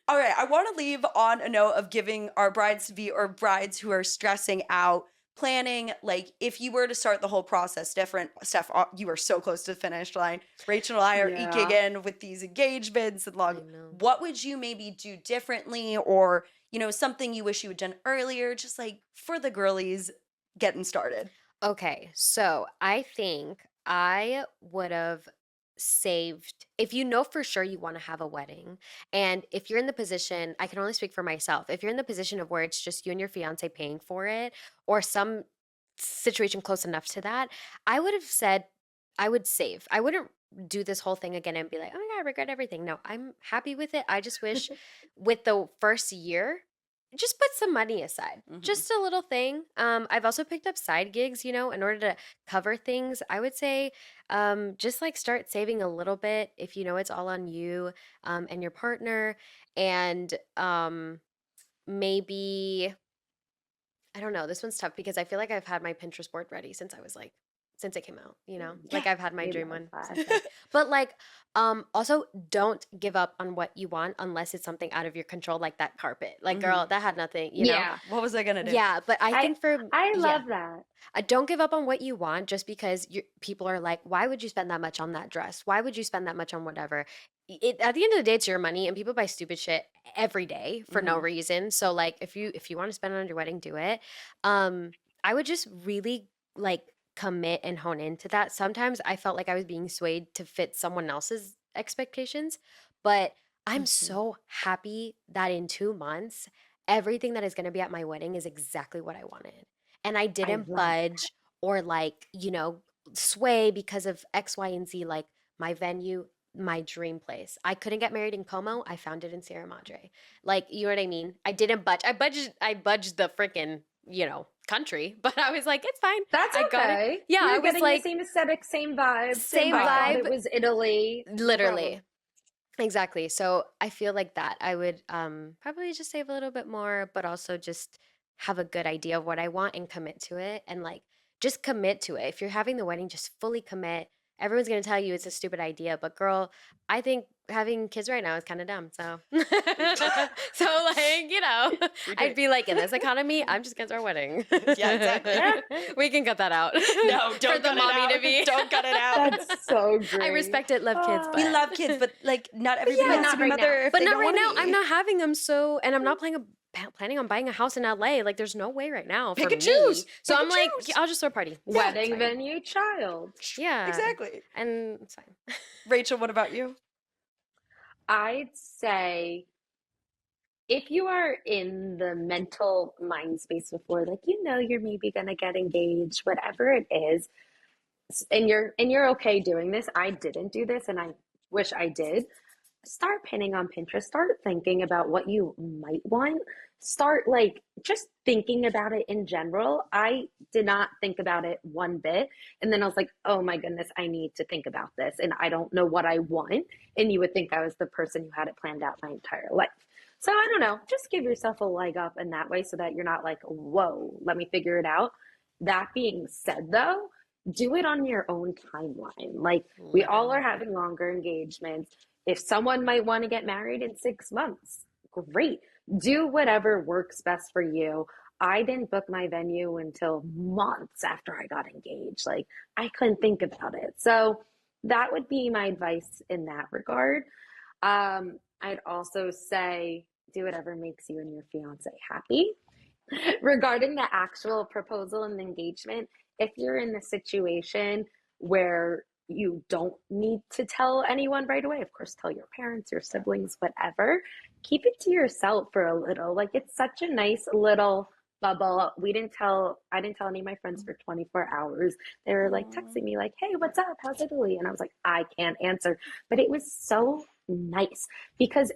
All right. I want to leave on a note of giving our brides-to-be or brides who are stressing out planning. Like, if you were to start the whole process different, Steph, you are so close to the finish line. Rachel and I are Yeah. eking in with these engagements and long. I know. What would you maybe do differently, or something you wish you had done earlier, just like for the girlies getting started? Okay, so I think I would have saved, if you know for sure you want to have a wedding, and if you're in the position, I can only speak for myself, if you're in the position of where it's just you and your fiance paying for it, or some situation close enough to that, I would have said, I would save. I wouldn't do this whole thing again and be like, oh my God, I regret everything. No, I'm happy with it. I just wish with the first year, just put some money aside. Mhm. Just a little thing. I've also picked up side gigs, in order to cover things. I would say just like start saving a little bit if you know it's all on you and your partner. And maybe, I don't know, this one's tough because I feel like I've had my Pinterest board ready since it came out, like I've had my We dream love one that. since then. But like, also don't give up on what you want unless it's something out of your control, like that carpet. Like, Mhm. girl, that had nothing, you know? Yeah. What was I gonna do? Yeah, but I think I yeah, love that. don't give up on what you want just because people are like, why would you spend that much on that dress? Why would you spend that much on whatever? At the end of the day, it's your money, and people buy stupid shit every day for no reason. So like, if you want to spend it on your wedding, do it. I would just really like commit and hone into that. Sometimes I felt like I was being swayed to fit someone else's expectations, but I'm Mhm. so happy that in 2 months, everything that is going to be at my wedding is exactly what I wanted. And I didn't love budge or like, sway because of X, Y, and Z, like my venue, my dream place. I couldn't get married in Como. I found it in Sierra Madre. Like, you know what I mean? I didn't budge. I budged the freaking, country, but I was like, it's fine. That's I got it. okay. Yeah, You're I was getting like, the same aesthetic, same vibe. same I thought vibe. it was Italy. No Literally. problem. Exactly. So I feel like that I would probably just save a little bit more, but also just have a good idea of what I want and commit to it, and like just commit to it. If you're having the wedding, just fully commit. Everyone's gonna tell you it's a stupid idea, but girl, I think having kids right now is kind of dumb. So, so like I'd be like, in this economy, I'm just gonna throw a wedding. Yeah, exactly. We can cut that out. No, don't For the cut mommy it out. to be. Don't cut it out. That's so great. I respect it, love kids, Oh. but We love kids, but like not everybody yeah. has But to be not right mother now. if But they not don't right wanna now. be. I'm not having them, and I'm not planning on buying a house in LA. Like, there's no way right now Pick for and me. choose. So Pick I'm and like, choose. I'll just throw a party. Wedding It's fine. venue, child. Yeah, Exactly. and it's fine. Rachel, what about you? I'd say if you are in the mental mind space before, like you're maybe gonna get engaged, whatever it is, and you're okay doing this. I didn't do this, and I wish I did. Start pinning on Pinterest. Start thinking about what you might want. Start like just thinking about it in general. I did not think about it one bit. And then I was like, oh my goodness, I need to think about this. And I don't know what I want. And you would think I was the person who had it planned out my entire life. So I don't know. Just give yourself a leg up in that way so that you're not like, whoa, let me figure it out. That being said, though, do it on your own timeline. Like, we all are having longer engagements. If someone might want to get married in 6 months, great. Do whatever works best for you. I didn't book my venue until months after I got engaged. Like, I couldn't think about it. So that would be my advice in that regard. I'd also say do whatever makes you and your fiance happy. Regarding the actual proposal and engagement, if you're in the situation where you don't need to tell anyone right away, of course, tell your parents, your siblings, whatever, keep it to yourself for a little. Like, it's such a nice little bubble. I didn't tell any of my friends for 24 hours. They were like texting me like, hey, what's up? How's Italy? And I was like, I can't answer. But it was so nice because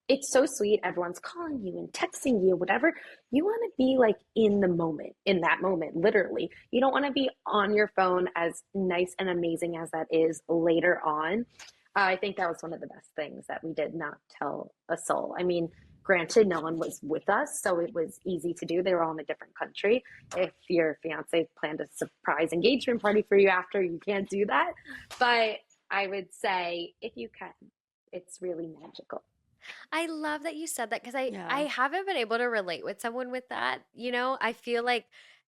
it's so sweet. Everyone's calling you and texting you, whatever. You want to be like in the moment, in that moment, literally. You don't want to be on your phone, as nice and amazing as that is later on. I think that was one of the best things that we did not tell a soul. I mean, granted, no one was with us, so it was easy to do. They were all in a different country. If your fiance planned a surprise engagement party for you after, you can't do that. But I would say if you can, it's really magical. I love that you said that because I Yeah. haven't been able to relate with someone with that. You know, I feel like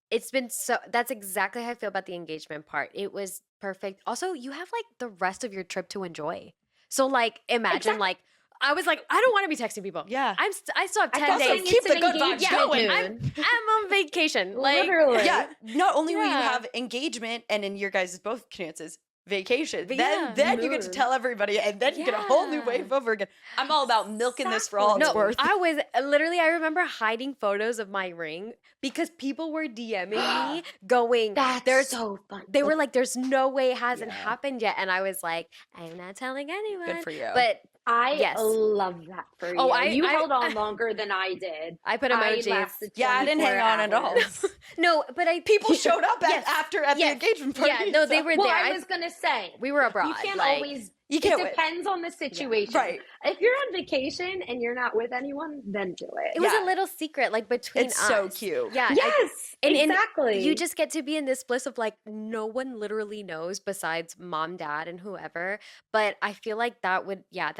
it's been so, that's exactly how I feel about the engagement part. It was perfect. Also, you have like the rest of your trip to enjoy. So like imagine like I was like, I don't want to be texting people. Yeah. I still have 10 Also, days. keep the an good vibes engagement going. mood. I'm on vacation. Like Literally. Yeah. Not only will you Yeah. have engagement, and in your guys' both chances, vacation. But Then yeah. you get to tell everybody, and then you get a whole new Yeah. wave over again. I'm all about milking this for all it's No, worth. I was literally, I remember hiding photos of my ring because people were DMing me going, That's there's so fun. they were like, there's no way it hasn't Yeah. happened yet. And I was like, I'm not telling anyone. Good for you. But I Yes. love that for you. Oh, You I- held on longer than I did. I put I emojis. lasted Yeah, I didn't hang 24 on at all. hours. No, but People showed up Yes. after at the Yes. engagement party. Yeah, no, they so- were Well, there. I was gonna say, We were abroad. you can't like, always. You can't It wait. depends on the situation. Right. If you're on vacation and you're not with anyone, then do it. It was Yeah. a little secret, like between It's us. so cute. Yeah. Yes, and exactly. you just get to be in this bliss of like no one literally knows besides mom, dad, and whoever. But I feel like that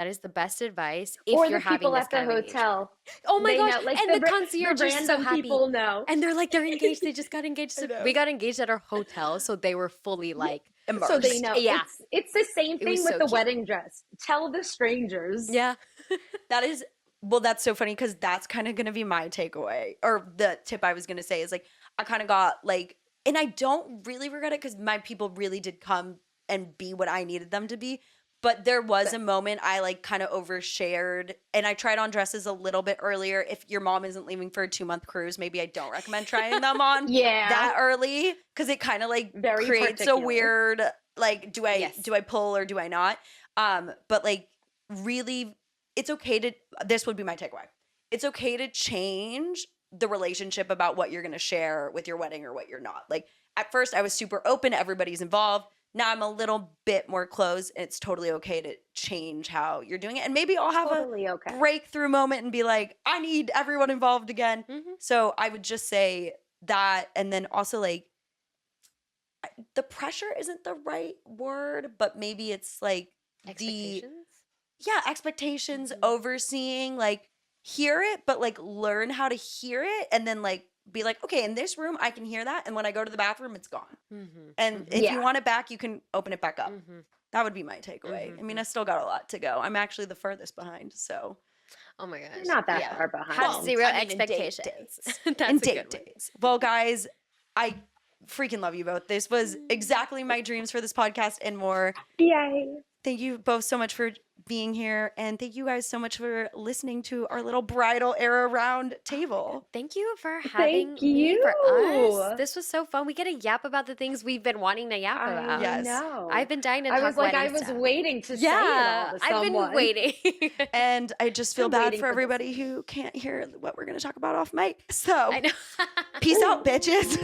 is the best advice if or you're the having people this at the kind of engagement. hotel. Oh my They gosh! know, like and the ra- concierge the is so random happy. people know. And they're like, they're engaged. They just got engaged. I know. We got engaged at our hotel, so they were fully like, Immersed. So they know. Yeah. It's the same It was thing with so the cute. wedding dress. Tell the strangers. yeah. That is, well, that's so funny because that's kind of going to be my takeaway, or the tip I was going to say is like, I kind of got like, and I don't really regret it because my people really did come and be what I needed them to be. But there was a moment I like kind of overshared, and I tried on dresses a little bit earlier. If your mom isn't leaving for a 2-month cruise, maybe I don't recommend trying them on Yeah. that early because it kind of like Very creates a particular. weird like, do I Yes. pull or do I not? But like really, it's okay to, this would be my takeaway. It's okay to change the relationship about what you're going to share with your wedding or what you're not. Like at first I was super open, everybody's involved. Now I'm a little bit more closed, and it's totally okay to change how you're doing it. And maybe I'll have Totally a okay. breakthrough moment and be like, I need everyone involved again. Mhm. So I would just say that. And then also like, the pressure isn't the right word, but maybe it's like Expectations. expectations, Mhm. overseeing, like hear it, but like learn how to hear it, and then like be like, okay, in this room I can hear that, and when I go to the bathroom it's gone. Mm-hmm. And if Yeah. you want it back, you can open it back up. Mm-hmm. That would be my takeaway. I mean, I still got a lot to go. I'm actually the furthest behind, so Oh my gosh. Not that Yeah. far behind. Have Well, zero I mean, in date expectations. days. That's in a date good one. days. Well, guys, I freaking love you both. This was exactly my dreams for this podcast and more. Yay. Thank you both so much for being here, and thank you guys so much for listening to our little bridal era round table. Thank you for having Thank me for you. us. This was so fun. We get to yap about the things we've been wanting to yap about. I Yes. know. I've been dying to I talk was like, I wedding was stuff. waiting to say it Yeah, all to I've someone. been waiting. And I just feel I'm bad waiting for for this. everybody who can't hear what we're going to talk about off mic. So, I know. peace out, bitches.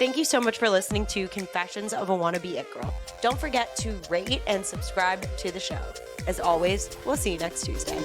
Thank you so much for listening to Confessions of a Wannabe It Girl. Don't forget to rate and subscribe to the show. As always, we'll see you next Tuesday.